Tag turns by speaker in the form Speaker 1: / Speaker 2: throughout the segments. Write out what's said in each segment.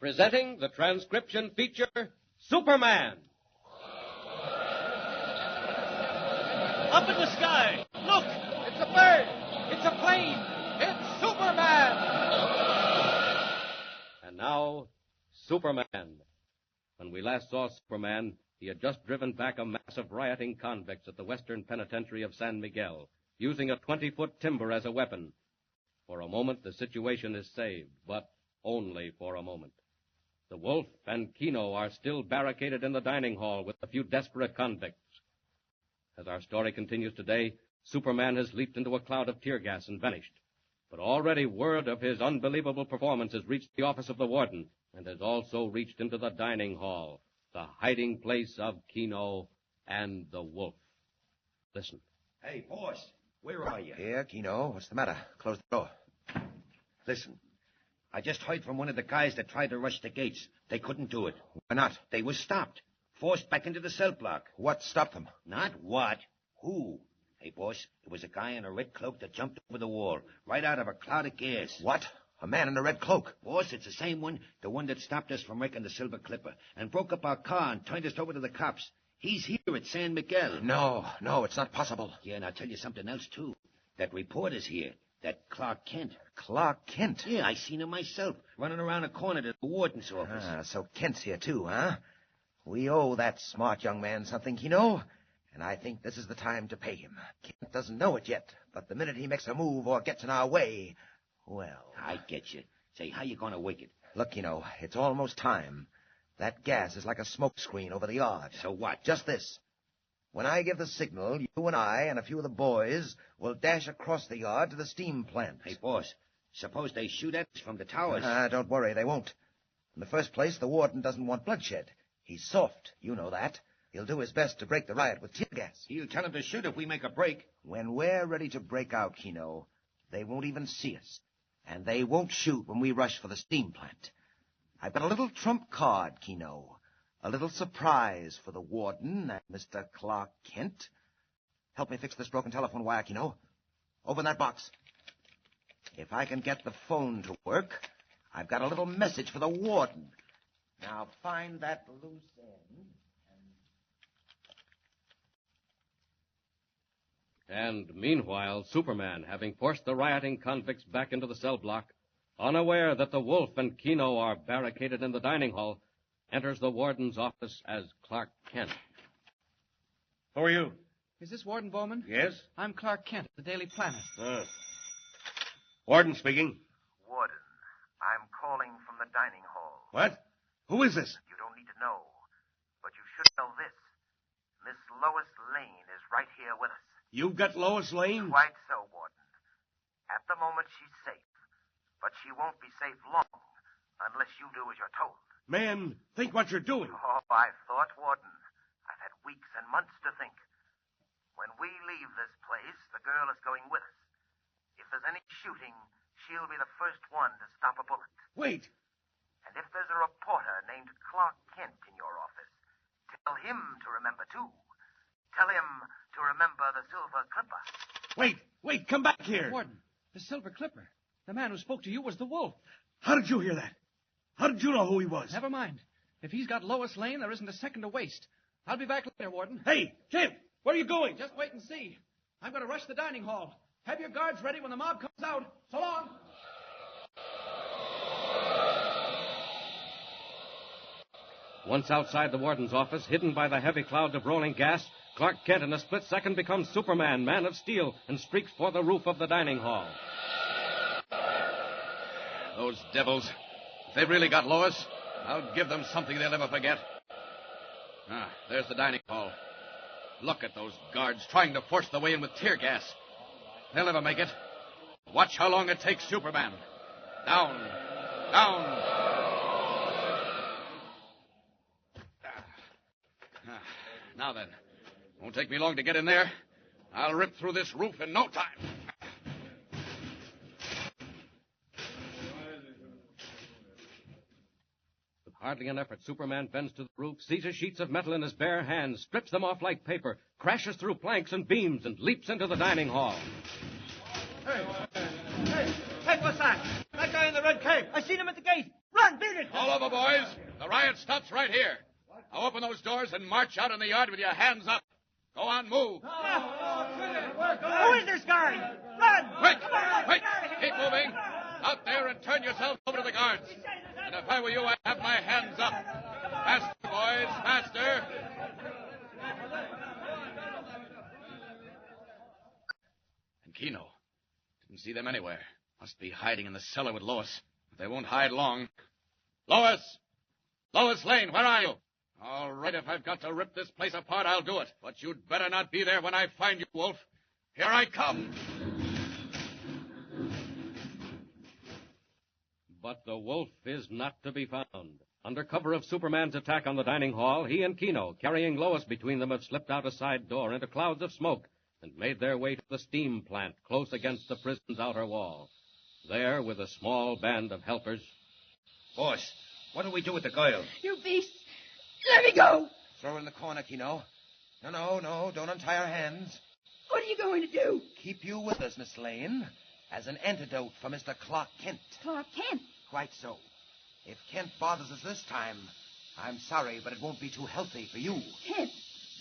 Speaker 1: Presenting the transcription feature, Superman.
Speaker 2: Up in the sky! Look!
Speaker 1: It's a bird! It's a plane! It's Superman! And now, Superman. When we last saw Superman, he had just driven back a mass of rioting convicts at the Western Penitentiary of San Miguel, using a 20-foot timber as a weapon. For a moment, the situation is saved, but only for a moment. The Wolf and Kino are still barricaded in the dining hall with a few desperate convicts. As our story continues today, Superman has leaped into a cloud of tear gas and vanished. But already word of his unbelievable performance has reached the office of the warden and has also reached into the dining hall, the hiding place of Kino and the Wolf. Listen.
Speaker 3: Hey, boss, where are you?
Speaker 4: Here, Kino. What's the matter? Close the door.
Speaker 3: Listen, I just heard from one of the guys that tried to rush the gates. They couldn't do it.
Speaker 4: Why not?
Speaker 3: They were stopped, forced back into the cell block.
Speaker 4: What stopped them?
Speaker 3: Not what. Who? Hey, boss, it was a guy in a red cloak that jumped over the wall, right out of a cloud of gas.
Speaker 4: What? A man in a red cloak?
Speaker 3: Boss, it's the same one, the one that stopped us from wrecking the Silver Clipper and broke up our car and turned us over to the cops. He's here at San Miguel.
Speaker 4: No, it's not possible.
Speaker 3: Yeah, and I'll tell you something else, too. That reporter's here, that Clark Kent.
Speaker 4: Clark Kent?
Speaker 3: Yeah, I seen him myself, running around a corner to the warden's office.
Speaker 4: So Kent's here, too, huh? We owe that smart young man something, Kino, and I think this is the time to pay him. Kent doesn't know it yet, but the minute he makes a move or gets in our way, well...
Speaker 3: I get you. Say, how you gonna wake it?
Speaker 4: Look, Kino, it's almost time. That gas is like a smoke screen over the yard.
Speaker 3: So what?
Speaker 4: Just this. When I give the signal, you and I and a few of the boys will dash across the yard to the steam plant.
Speaker 3: Hey, boss, suppose they shoot at us from the towers.
Speaker 4: Don't worry, they won't. In the first place, the warden doesn't want bloodshed. He's soft, you know that. He'll do his best to break the riot with tear gas.
Speaker 3: He'll tell him to shoot if we make a break.
Speaker 4: When we're ready to break out, Kino, they won't even see us. And they won't shoot when we rush for the steam plant. I've got a little trump card, Kino. A little surprise for the warden and Mr. Clark Kent. Help me fix this broken telephone wire, Kino. Open that box. If I can get the phone to work, I've got a little message for the warden. Now find that loose end.
Speaker 1: And meanwhile, Superman, having forced the rioting convicts back into the cell block, unaware that the Wolf and Kino are barricaded in the dining hall, enters the warden's office as Clark Kent.
Speaker 2: Who are you?
Speaker 5: Is this Warden Bowman?
Speaker 2: Yes?
Speaker 5: I'm Clark Kent, the Daily Planet.
Speaker 2: Warden speaking.
Speaker 6: Warden, I'm calling from the dining hall.
Speaker 2: What? Who is this?
Speaker 6: You don't need to know, but you should know this. Miss Lois Lane is right here with us.
Speaker 2: You've got Lois Lane?
Speaker 6: Quite so, Warden. At the moment, she's safe, but she won't be safe long unless you do as you're told.
Speaker 2: Man, think what you're doing.
Speaker 6: Oh, I've thought, Warden. I've had weeks and months to think. When we leave this place, the girl is going with us. If there's any shooting, she'll be the first one to stop a bullet.
Speaker 2: Wait.
Speaker 6: And if there's a reporter named Clark Kent in your office, tell him to remember, too. Tell him to remember the Silver Clipper.
Speaker 2: Wait, come back here.
Speaker 5: Warden, the Silver Clipper. The man who spoke to you was the Wolf.
Speaker 2: How did you hear that? How did you know who he was?
Speaker 5: Never mind. If he's got Lois Lane, there isn't a second to waste. I'll be back later, Warden.
Speaker 2: Hey, Kent, where are you going?
Speaker 5: Just wait and see. I'm going to rush the dining hall. Have your guards ready when the mob comes out. So long.
Speaker 1: Once outside the warden's office, hidden by the heavy clouds of rolling gas, Clark Kent in a split second becomes Superman, Man of Steel, and streaks for the roof of the dining hall.
Speaker 7: Those devils. If they've really got Lois, I'll give them something they'll never forget. There's the dining hall. Look at those guards trying to force their way in with tear gas. They'll never make it. Watch how long it takes Superman. Down. Now then, won't take me long to get in there. I'll rip through this roof in no time.
Speaker 1: With hardly an effort, Superman bends to the roof, seizes sheets of metal in his bare hands, strips them off like paper, crashes through planks and beams, and leaps into the dining hall.
Speaker 5: Hey, what's that? That guy in the red cave. I seen him at the gate. Run, beat it.
Speaker 7: All over, boys. The riot stops right here. Now open those doors and march out in the yard with your hands up. Go on, move.
Speaker 5: Who is this guy? Run.
Speaker 7: Quick, quick. Keep moving. Out there and turn yourselves over to the guards. And if I were you, I'd have my hands up. Faster, boys, faster. And Keno. Didn't see them anywhere. Must be hiding in the cellar with Lois. But they won't hide long. Lois! Lois Lane, where are you? All right, if I've got to rip this place apart, I'll do it. But you'd better not be there when I find you, Wolf. Here I come.
Speaker 1: But the wolf is not to be found. Under cover of Superman's attack on the dining hall, he and Keno, carrying Lois between them, have slipped out a side door into clouds of smoke and made their way to the steam plant close against the prison's outer wall. There, with a small band of helpers...
Speaker 3: Boss, what do we do with the girl?
Speaker 8: You beast! Let me go!
Speaker 4: Throw her in the corner, Keno. No, don't untie her hands.
Speaker 8: What are you going to do?
Speaker 4: Keep you with us, Miss Lane, as an antidote for Mr. Clark Kent.
Speaker 8: Clark Kent?
Speaker 4: Quite so. If Kent bothers us this time, I'm sorry, but it won't be too healthy for you.
Speaker 8: Kent?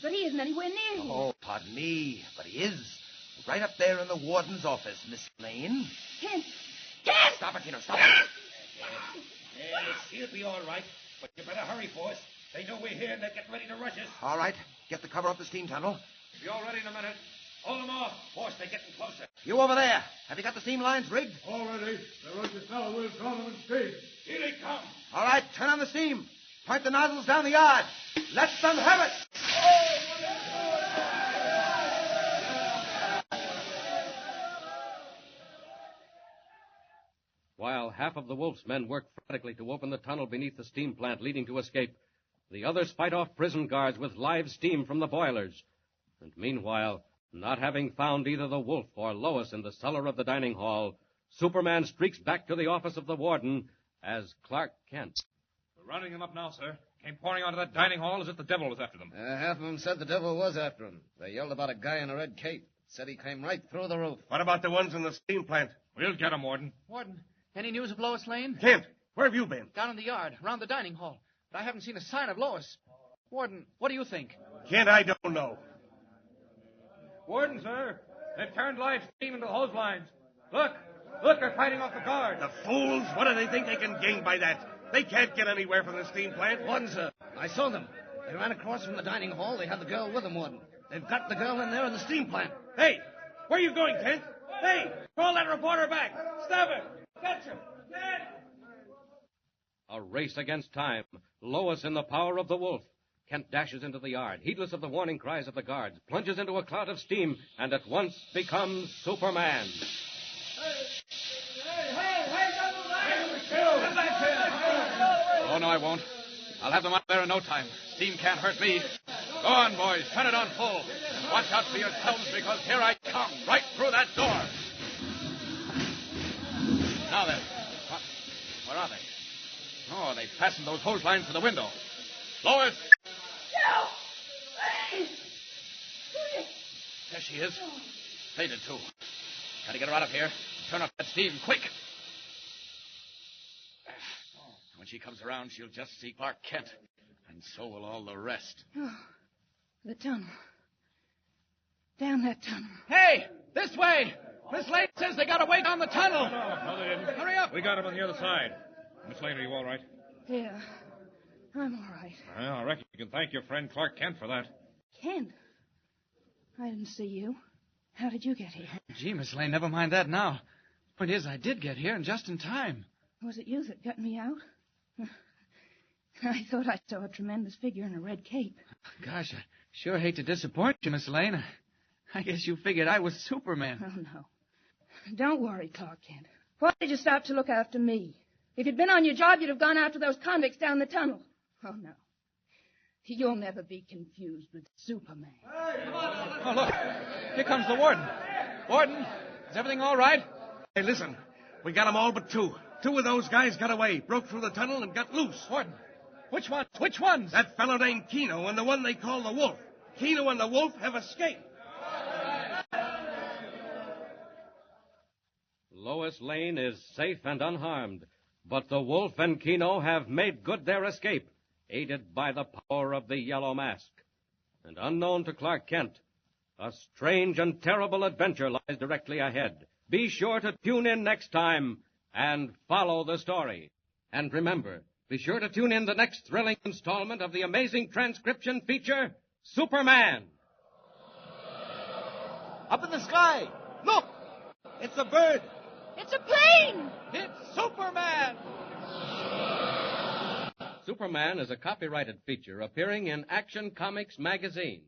Speaker 8: But he isn't anywhere near here.
Speaker 4: Oh, pardon me, but he is. Right up there in the warden's office, Miss Lane.
Speaker 8: Kent! Kent!
Speaker 4: Stop it, Keno, stop it.
Speaker 3: Yes, he'll be all right. But you better hurry, boss. They know we're here and they're getting ready to rush us.
Speaker 4: All right, get the cover up the steam tunnel.
Speaker 3: Be all ready in a minute. Hold them off. Boss, they're getting closer.
Speaker 4: You over there. Have you got the steam lines rigged?
Speaker 2: All ready. The rush is now. We'll draw them in speed.
Speaker 3: Here they come.
Speaker 4: All right, turn on the steam. Point the nozzles down the yard. Let them have it.
Speaker 1: While half of the wolf's men work frantically to open the tunnel beneath the steam plant leading to escape, the others fight off prison guards with live steam from the boilers. And meanwhile, not having found either the wolf or Lois in the cellar of the dining hall, Superman streaks back to the office of the warden as Clark Kent.
Speaker 2: We're rounding them up now, sir. Came pouring onto that dining hall as if the devil was after them.
Speaker 9: Half of them said the devil was after them. They yelled about a guy in a red cape. Said he came right through the roof.
Speaker 2: What about the ones in the steam plant? We'll get them, Warden.
Speaker 5: Warden, any news of Lois Lane?
Speaker 2: Kent, where have you been?
Speaker 5: Down in the yard, around the dining hall. But I haven't seen a sign of Lois. Warden, what do you think?
Speaker 2: Kent, I don't know. Warden, sir, they've turned live steam into the hose lines. Look, they're fighting off the guard. The fools! What do they think they can gain by that? They can't get anywhere from the steam plant.
Speaker 9: Warden, sir, I saw them. They ran across from the dining hall. They had the girl with them, Warden. They've got the girl in there in the steam plant.
Speaker 2: Hey, where are you going, Kent? Hey, call that reporter back. Stop him. Catch him. Kent!
Speaker 1: A race against time. Lois in the power of the wolf. Kent dashes into the yard, heedless of the warning cries of the guards, plunges into a cloud of steam, and at once becomes Superman.
Speaker 7: Oh, no, I won't. I'll have them out there in no time. Steam can't hurt me. Go on, boys. Turn it on full. Watch out for yourselves, because here I come, right through that door. Now then. Where are they? Oh, they fastened those hose lines to the window. Lois!
Speaker 8: No!
Speaker 7: There she is. Faded, too. Gotta get her out of here. Turn off that steam, quick. When she comes around, she'll just see Clark Kent. And so will all the rest.
Speaker 8: Oh, the tunnel. Down that tunnel.
Speaker 5: Hey, this way! Miss Lane says they got away down the tunnel.
Speaker 2: No, they didn't.
Speaker 5: Hurry up.
Speaker 2: We got him on the other side. Miss Lane, are you all right?
Speaker 8: Yeah, I'm all right.
Speaker 2: Well, I reckon you can thank your friend Clark Kent for that.
Speaker 8: Kent? I didn't see you. How did you get here?
Speaker 5: Gee, Miss Lane, never mind that now. Point is, I did get here and just in time.
Speaker 8: Was it you that got me out? I thought I saw a tremendous figure in a red cape.
Speaker 5: Gosh, I sure hate to disappoint you, Miss Lane. I guess you figured I was Superman.
Speaker 8: Oh, no. Don't worry, Clark Kent. Why did you stop to look after me? If you'd been on your job, you'd have gone after those convicts down the tunnel. Oh, no. You'll never be confused with Superman.
Speaker 5: Oh, look. Here comes the warden. Warden, is everything all right?
Speaker 2: Hey, listen. We got them all but two. Two of those guys got away, broke through the tunnel, and got loose.
Speaker 5: Warden, which ones? Which ones?
Speaker 2: That fellow named Keno and the one they call the Wolf. Keno and the Wolf have escaped.
Speaker 1: Lois Lane is safe and unharmed. But the wolf and Kino have made good their escape, aided by the power of the Yellow Mask. And unknown to Clark Kent, a strange and terrible adventure lies directly ahead. Be sure to tune in next time and follow the story. And remember, be sure to tune in the next thrilling installment of the amazing transcription feature, Superman.
Speaker 9: Up in the sky. Look! It's a bird.
Speaker 8: It's a plane!
Speaker 1: It's Superman! Superman is a copyrighted feature appearing in Action Comics magazine.